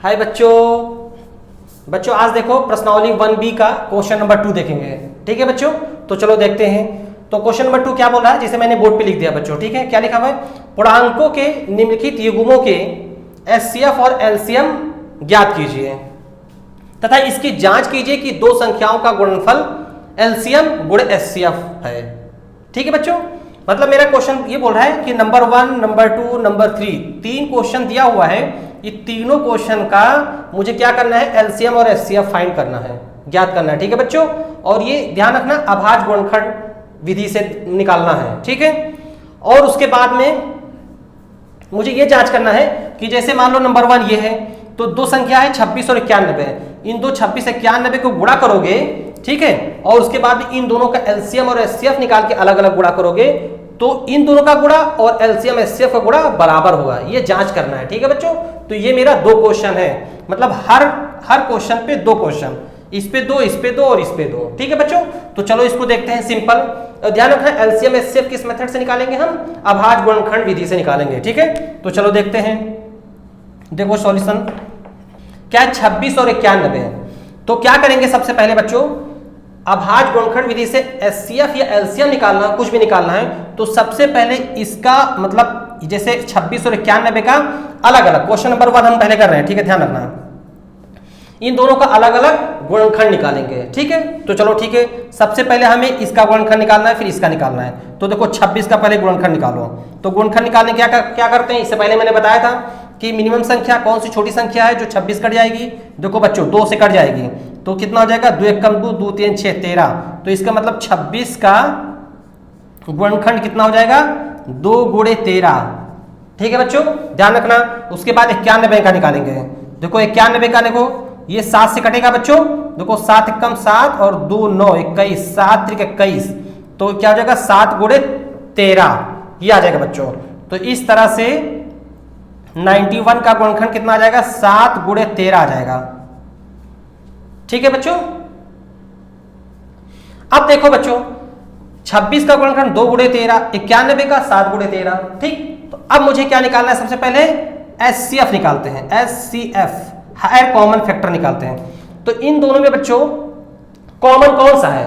हाय बच्चों आज देखो प्रश्नावली 1B का क्वेश्चन नंबर 2 देखेंगे। ठीक है बच्चों, तो चलो देखते हैं। तो क्वेश्चन नंबर 2 क्या बोल रहा है, जिसे मैंने बोर्ड पे लिख दिया बच्चों। ठीक है, क्या लिखा हुआ है, पूर्णांकों के निम्नलिखित युग्मों के एचसीएफ और एलसीएम ज्ञात कीजिए तथा इसकी जांच कीजिए कि दो संख्याओं का गुणनफल एलसीएम गुणे एचसीएफ है। ठीक है बच्चों, मतलब मेरा क्वेश्चन ये बोल रहा है कि नंबर 1, नंबर 2, नंबर 3 तीन क्वेश्चन दिया हुआ है। ये तीनों क्वेश्चन का मुझे क्या करना है, एलसीएम और एचसीएफ फाइंड करना है, ज्ञात करना है। ठीक है बच्चों, और ये ध्यान रखना अभाज्य गुणनखंड विधि से निकालना है। ठीक है, और उसके बाद में मुझे ये जांच करना है कि जैसे मान लो नंबर 1 ये है, तो दो संख्या है 26 और 91। इन दो 26 91 को गुणा करोगे, ठीक है, और उसके बाद इन दोनों का एलसीएम और एचसीएफ निकाल के अलग अलग गुणा करोगे तो इन दोनों का गुणा और एलसीएम एचसीएफ का गुणा बराबर होगा। ये जांच करना है। ठीक है बच्चों, तो ये मेरा 2 क्वेश्चन है, मतलब हर क्वेश्चन पे 2 क्वेश्चन, इस पे 2, इस पे 2 और इस पे 2। ठीक है बच्चों, तो चलो इसको देखते हैं। सिंपल ध्यान रखना, एलसीएम एचसीएफ किस मेथड से निकालेंगे, हम अभाज्य गुणनखंड विधि से निकालेंगे। ठीक है, तो चलो देखते हैं। देखो सॉल्यूशन क्या है, 26 और 91। तो क्या करेंगे सबसे पहले बच्चों, अभाज्य गुणनखंड विधि से एचसीएफ या एलसीएम निकालना, कुछ भी निकालना है, तो सबसे पहले इसका मतलब जैसे 26 और 91 का अलग अलग, क्वेश्चन नंबर 1 हम पहले कर रहे हैं। ठीक है, ध्यान रखना, इन दोनों का अलग अलग गुणनखंड निकालेंगे। ठीक है, तो चलो ठीक है, सबसे पहले हमें इसका गुणनखंड निकालना है, फिर इसका निकालना है। तो देखो 26 का पहले गुणनखंड निकालो। तो गुणनखंड निकालने क्या करते हैं, इससे पहले मैंने बताया था कि मिनिमम संख्या कौन सी छोटी संख्या है जो 26 कट जाएगी। देखो बच्चों 2 से कट जाएगी, तो कितना हो जाएगा, 2 1 2, 2 3 6 13। तो इसका मतलब 26 का गुणनखंड कितना हो जाएगा, 2 गुणे 13। ठीक है बच्चों, ध्यान रखना। उसके बाद 91 का निकालेंगे। देखो 91 का, देखो ये 7 से कटेगा बच्चों। देखो 7 एकम 7 और 2 9 21, 7 त्रिक 21, तो क्या हो जाएगा 7 गुणे 13, ये आ जाएगा बच्चों। तो इस तरह से 91 का गुणनखंड कितना आ जाएगा, 7 गुणे 13 आ जाएगा। ठीक है बच्चों, अब देखो बच्चों 26 का गुणनखंड 2 गुणे 13, 91 का 7 गुणे 13। ठीक, तो अब मुझे क्या निकालना है, सबसे पहले एचसीएफ निकालते हैं। एचसीएफ हायर कॉमन फैक्टर निकालते हैं। तो इन दोनों में बच्चों कॉमन कौन सा है,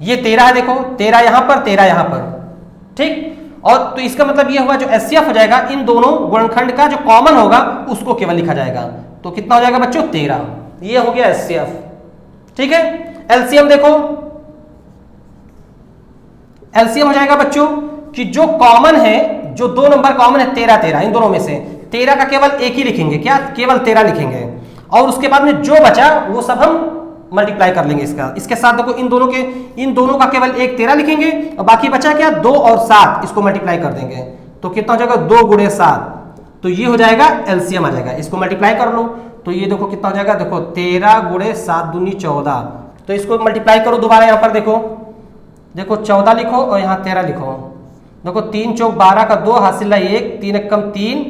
ये 13 है। देखो 13 यहां पर, 13 यहां पर। ठीक, और तो इसका मतलब ये हुआ जो एचसीएफ हो जाएगा, इन दोनों गुणनखंड का जो कॉमन होगा उसको केवल लिखा जाएगा। तो कितना हो जाएगा बच्चों, 13। ये हो गया एचसीएफ। ठीक है, एलसीएम देखो, एलसीएम हो जाएगा बच्चों कि जो कॉमन है, जो 2 नंबर कॉमन है 13 13, इन दोनों में से 13 का केवल एक ही लिखेंगे, क्या, केवल 13 लिखेंगे, और उसके बाद में जो बचा वो सब हम मल्टीप्लाई कर लेंगे इसके साथ। देखो इन दोनों का केवल एक 13 लिखेंगे और बाकी बचा क्या, 2 और 7, इसको मल्टीप्लाई कर देंगे। तो कितना हो जाएगा, 2 गुणे 7, तो ये हो जाएगा एलसीएम आ जाएगा। इसको मल्टीप्लाई कर लो, तो ये देखो कितना हो जाएगा, देखो 13 गुणे 7 दूनी 14। तो इसको मल्टीप्लाई करो दोबारा, यहां पर देखो 14 लिखो और यहाँ 13 लिखो। देखो 3 चौक 12 का 2 हासिल 1, 3 एकम 3,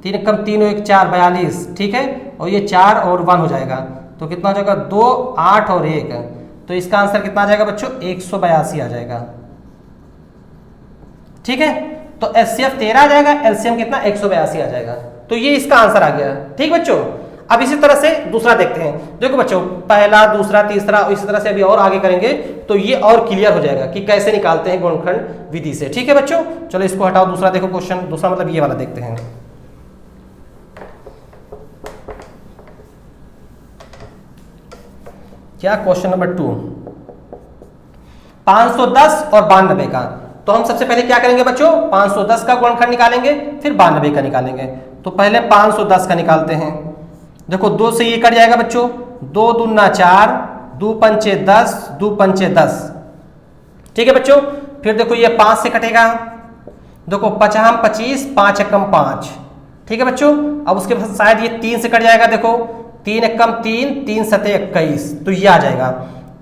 3 एकम 3 और 1 4, 42। ठीक है, और ये 4 और 1 हो जाएगा, तो कितना हो जाएगा, 2 8 और 1। तो इसका आंसर कितना आ जाएगा बच्चों, 182 आ जाएगा। ठीक है, तो एचसीएफ 13 आ जाएगा, एलसीएम कितना, 182 आ जाएगा। तो ये इसका आंसर आ गया। ठीक बच्चों, अब इसी तरह से दूसरा देखते हैं। देखो बच्चों पहला, दूसरा, तीसरा, इसी तरह से अभी और आगे करेंगे तो ये और क्लियर हो जाएगा कि कैसे निकालते हैं गुणनखंड विधि से। ठीक है बच्चों, चलो इसको हटाओ। दूसरा देखो क्वेश्चन, दूसरा मतलब ये वाला देखते हैं। क्या, क्वेश्चन नंबर 2, 510 और 92 का। तो हम सबसे पहले क्या करेंगे बच्चों, 510 का गुणनखंड निकालेंगे, फिर 92 का निकालेंगे। तो पहले 510 का निकालते हैं। देखो 2 से ये कट जाएगा बच्चों, 2 दूना 4, 2 पंचे 10, 2 पंचे 10। ठीक है बच्चों, फिर देखो ये 5 से कटेगा। देखो 5 25, 5 एकम 5। ठीक है बच्चों, अब उसके बाद शायद ये 3 से कट जाएगा। देखो 3 एकम 3, 3 सते 21, तो ये आ जाएगा।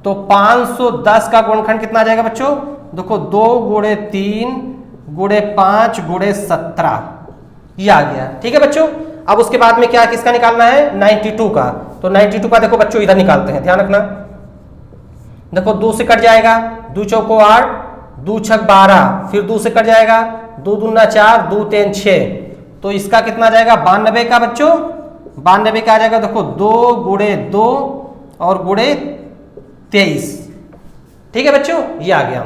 तो 510 का गुणनखंड कितना आ जाएगा बच्चों, देखो 2 गुणे 3 गुणे 5 गुणे 17, ये आ गया। ठीक है बच्चों, अब उसके बाद में क्या, किसका निकालना है, 92 का। तो 92 का देखो बच्चों इधर निकालते हैं, ध्यान रखना। देखो 2 से कट जाएगा, 2 चौको 8, 2 छक 12, फिर 2 से कट जाएगा, 2 दूना 4, 2 3 6। तो इसका कितना आ जाएगा, 92 का बच्चों 92 क्या आ जाएगा देखो 2 गुणे 2 और गुणे 23। ठीक है बच्चों, ये आ गया।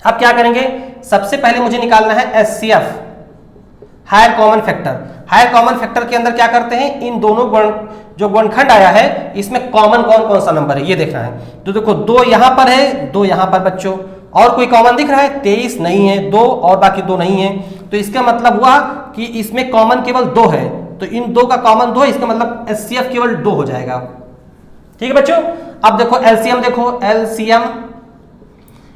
अब क्या करेंगे, सबसे पहले मुझे निकालना है HCF, higher common factor. Higher common factor के अंदर क्या करते हैं, इन दोनों जो गुणनखंड आया है इसमें कॉमन कौन कौन सा नंबर है ये देखना है। तो देखो 2 यहां पर है, 2 यहां पर बच्चों, और कोई कॉमन दिख रहा है 23 नहीं है, 2 और बाकी 2 नहीं है। तो इसका मतलब हुआ कि इसमें कॉमन केवल 2 है, तो इन 2 का कॉमन 2 है, इसका मतलब एचसीएफ केवल 2 हो जाएगा। ठीक है बच्चों, अब देखो एलसीएम, देखो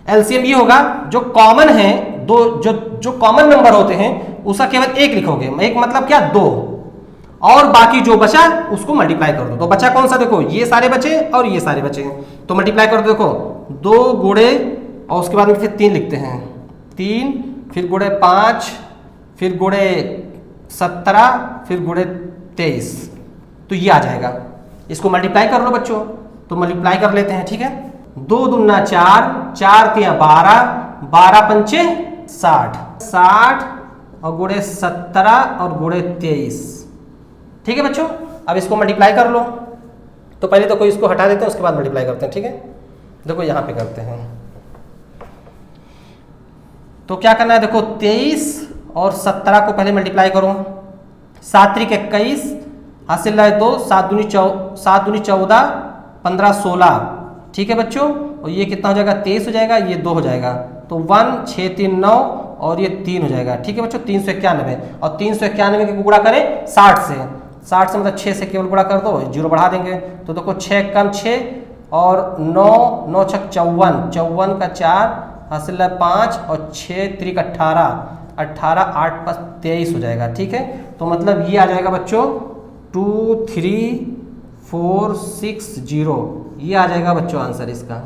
एलसीएम ये होगा जो कॉमन है, दो जो कॉमन नंबर होते हैं उसका केवल एक लिखोगे, एक मतलब क्या 2, और बाकी जो बचा उसको मल्टीप्लाई कर दो। तो बचा कौन सा, देखो ये सारे बचे और ये सारे बचे, तो मल्टीप्लाई कर दो। देखो 2 गुणे और उसके बाद में फिर 3 लिखते हैं, 3 फिर गुणे 5 फिर गुणे 17 फिर गुणे 23, तो ये आ जाएगा। इसको मल्टीप्लाई कर लो बच्चों, तो मल्टीप्लाई कर लेते हैं। ठीक है, 2 दूना 4, 4 तिया 12, 12 पंचे 60, 60 और गुणे 17 और गुणे 23। ठीक है बच्चों, अब इसको मल्टीप्लाई कर लो। तो पहले तो कोई इसको हटा देते हैं, उसके बाद मल्टीप्लाई करते हैं। ठीक है, देखो यहां पे करते हैं। तो क्या करना है, देखो 23 और 17 को पहले मल्टीप्लाई करो, 7 त्रिक 21, हासिल है 2, 7 दूनी 14, 15 16। ठीक है बच्चों, और ये कितना हो जाएगा 23 हो जाएगा, ये 2 हो जाएगा, तो 1 6 3 9 और ये 3 हो जाएगा। ठीक है बच्चों, 391, और 391 के गुणा करें 60 से, 60 से मतलब 6 से केवल गुणा कर दो, 0 बढ़ा देंगे। तो देखो 6 कम 6 और 9 9 छक 54, 54 का 4 हासिल है 5 और 6 त्रिक 18, 18 8 5 23 हो जाएगा। ठीक है, तो मतलब ये आ जाएगा बच्चों 2 3 4 6 0, ये आ जाएगा बच्चों आंसर इसका।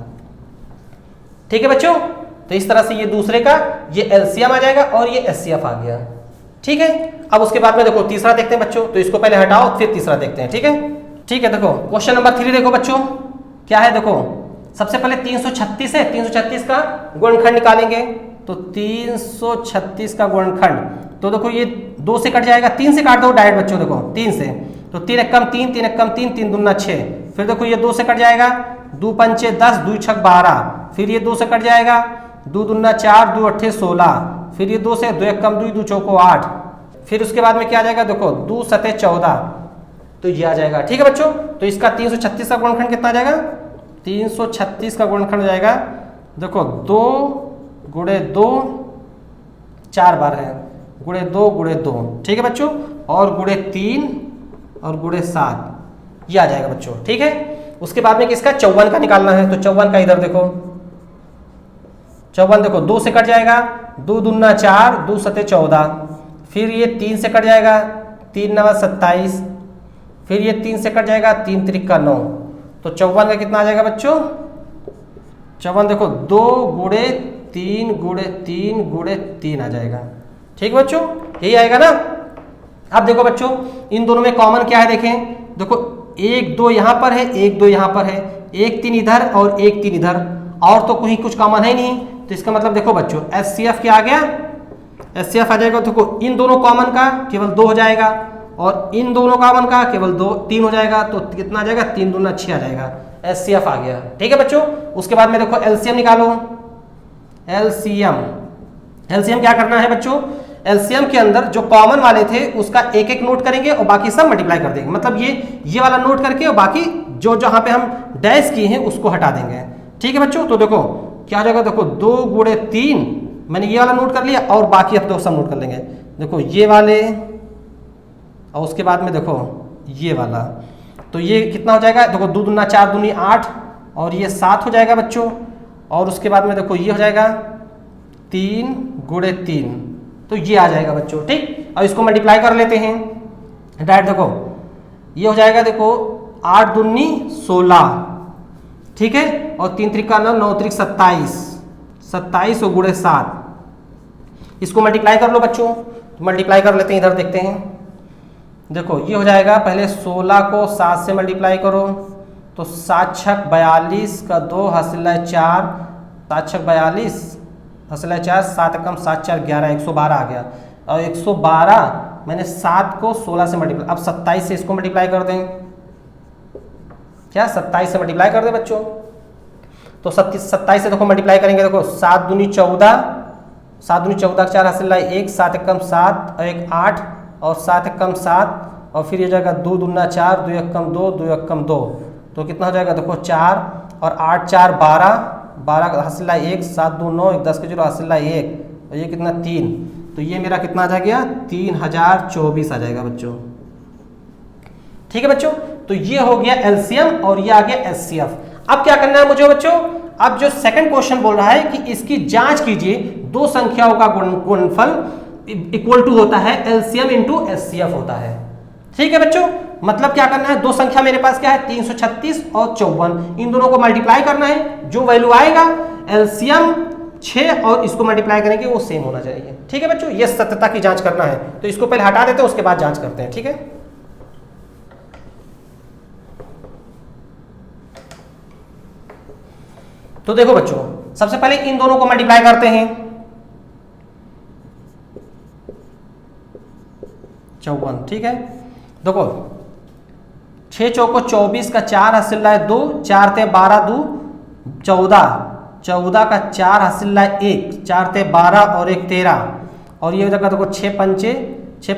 ठीक है बच्चों, तो इस तरह से ये दूसरे का ये एलसीएम आ जाएगा और ये एचसीएफ आ गया। ठीक है, अब उसके बाद में देखो तीसरा देखते हैं बच्चों, तो इसको पहले हटाओ फिर तीसरा देखते हैं। ठीक है, ठीक है, देखो क्वेश्चन नंबर 3 देखो बच्चों क्या है। देखो सबसे पहले 336 है, 336 का गुणनखंड निकालेंगे। तो 336 का गुणनखंड, तो देखो ये 2 से कट जाएगा, 3 से काट दो डायरेक्ट बच्चों, देखो 3 से, तो 3 एक कम 3, 3 एक कम 3, 3 दूना 6, फिर देखो ये 2 से कट जाएगा, 2 पंचे 10, 2 छक 12, फिर ये 2 से कट जाएगा, 2 दूना 4, 2 अट्ठे 16, फिर ये 2 से 2 एक कम 2, 2 चौको 8, फिर उसके बाद में क्या आ जाएगा, देखो 2 सते 14, तो ये आ जाएगा। ठीक है बच्चों, तो इसका 336 का गुणनखंड कितना आ जाएगा, 336 का गुणनखंड हो जाएगा, देखो 2 गुणे 2 4 बार है, गुणे 2 गुणे 2। ठीक है बच्चों, और गुणे 3 और गुणे 7, ये आ जाएगा बच्चों। ठीक है, उसके बाद में किसका 54 का निकालना है, तो 54 का इधर देखो, 54 देखो 2 से कट जाएगा, 2 दूना 4, 2 सते 14, फिर ये 3 से कट जाएगा, 3 नवा 27, फिर ये 3 से कट जाएगा, 3 त्रिक का 9, तो 54 का कितना आ जाएगा बच्चों, 54 देखो 2 गुणे 3 गुणे 3 गुणे 3 आ जाएगा। ठीक है बच्चों, यही आएगा ना। अब देखो बच्चों इन दोनों में कॉमन क्या है, देखें, देखो 1 2 यहाँ पर है, 1 2 यहाँ पर है, 1 3 इधर और 1 3 इधर, और तो कोई कुछ कॉमन है नहीं। तो इसका मतलब देखो बच्चों एचसीएफ क्या आ गया, एचसीएफ आ जाएगा, देखो इन दोनों कॉमन का केवल 2 हो जाएगा, और इन दोनों कॉमन का केवल 2 3 हो जाएगा, तो कितना आ जाएगा 3 दूना 6 आ जाएगा, एचसीएफ आ गया। ठीक है बच्चों, उसके बाद में देखो एलसीएम निकालो, एलसीएम क्या करना है बच्चों, एलसीएम के अंदर जो कॉमन वाले थे उसका एक एक नोट करेंगे और बाकी सब मल्टीप्लाई कर देंगे, मतलब ये वाला नोट करके और बाकी जो जहां पे हम डैश किए हैं उसको हटा देंगे। ठीक है बच्चों, तो देखो क्या आ जाएगा, देखो 2 गुणे 3, मैंने ये वाला नोट कर लिया और बाकी अब तो सब नोट कर लेंगे, देखो ये वाले और उसके बाद में देखो ये वाला, तो ये कितना हो जाएगा, देखो 2 दूना 4 दूनी 8 और ये 7 हो जाएगा बच्चों, और उसके बाद में देखो ये हो जाएगा 3 गुणे 3, तो ये आ जाएगा बच्चों। ठीक, और इसको मल्टीप्लाई कर लेते हैं डायरेक्ट, देखो ये हो जाएगा, देखो 8 दूनी 16, ठीक है, और 3 त्रिक का 9, 9 त्रिक 27, 27 और गुणे 7, इसको मल्टीप्लाई कर लो बच्चों, तो मल्टीप्लाई कर लेते हैं, इधर देखते हैं, देखो ये हो जाएगा, पहले 16 को 7 से मल्टीप्लाई करो, तो 7 छक 42 का 2 हासिल है 4, 7 छक 42 हासिल है 4, 7 कम 7 4 11, 112 आ गया, और 112 मैंने 7 को 16 से मल्टीप्लाई, अब 27 से इसको मल्टीप्लाई कर दें, क्या 27 से मल्टीप्लाई कर दें बच्चों? तो 27 से देखो मल्टीप्लाई करेंगे, देखो 7 दूनी 14, 7 दूनी 14 का 4 हासिल 1, 7 एकम 7 और 1 8 और 7 एकम 7 और फिर ये जाएगा 2 दूना 4, 2 एकम 2, 2 एकम 2, तो कितना हो जाएगा देखो 4 और 8 4 12, 12 का हासिल 1, 7 2 9, 1 10 के 0 हासिल 1 और ये कितना 3, तो ये मेरा कितना आ जाएगा 3024 आ जाएगा बच्चों। ठीक है बच्चों, तो ये हो गया एलसीएम और ये आ गया एचसीएफ। अब क्या करना है मुझे बच्चों, अब जो सेकंड क्वेश्चन बोल रहा है कि इसकी जांच कीजिए, दो संख्याओं का गुणनफल इक्वल टू होता है एलसीएम इंटू एचसीएफ होता है। ठीक है बच्चों, मतलब क्या करना है, दो संख्या मेरे पास क्या है 336 और 54, इन दोनों को मल्टीप्लाई करना है, जो वैल्यू आएगा एलसीएम 6 और इसको मल्टीप्लाई करेंगे वो सेम होना चाहिए। ठीक है बच्चों, ये सत्यता की जांच करना है, तो इसको पहले हटा देते हैं उसके बाद जांच करते हैं। ठीक है, तो देखो बच्चों सबसे पहले इन दोनों को मल्टीप्लाई करते हैं, 54। ठीक है, देखो 6 चौको 24 का 4 हासिल 2, 4 ते 12 2 14, 14 का 4 हासिल 1, 4 ते 12 और 1 13 और ये हो जाएगा देखो 6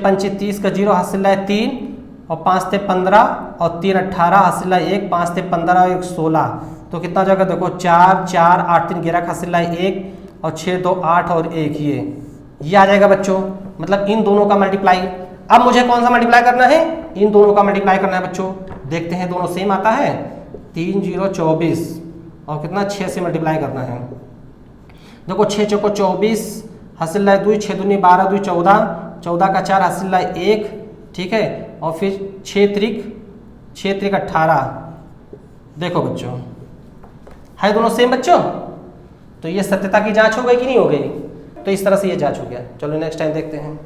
पंचे 30 का 0 हासिल 3 और 5 ते 15 और 3 18 हासिल 1, 5 ते 15 और 1 16, तो कितना हो जाएगा देखो 4 4 8 3 11 हासिल 1 और 6 2 8 और 1 ये आ जाएगा बच्चों, मतलब इन दोनों का मल्टीप्लाई। अब मुझे कौन सा मल्टीप्लाई करना है, इन दोनों का मल्टीप्लाई करना है बच्चों। देखते हैं दोनों सेम आता है, 3 0 24 और कितना 6 से मल्टीप्लाई करना है। देखो 6 चौको 24 हासिल 2, 6 दूनी 12 2 14, 14 का 4 हासिल 1। ठीक है, और फिर 6 त्रिक 18। देखो बच्चों है दोनों सेम बच्चों, तो ये सत्यता की जांच हो गई कि नहीं हो गई? तो इस तरह से ये जांच हो गया। चलो नेक्स्ट टाइम देखते हैं।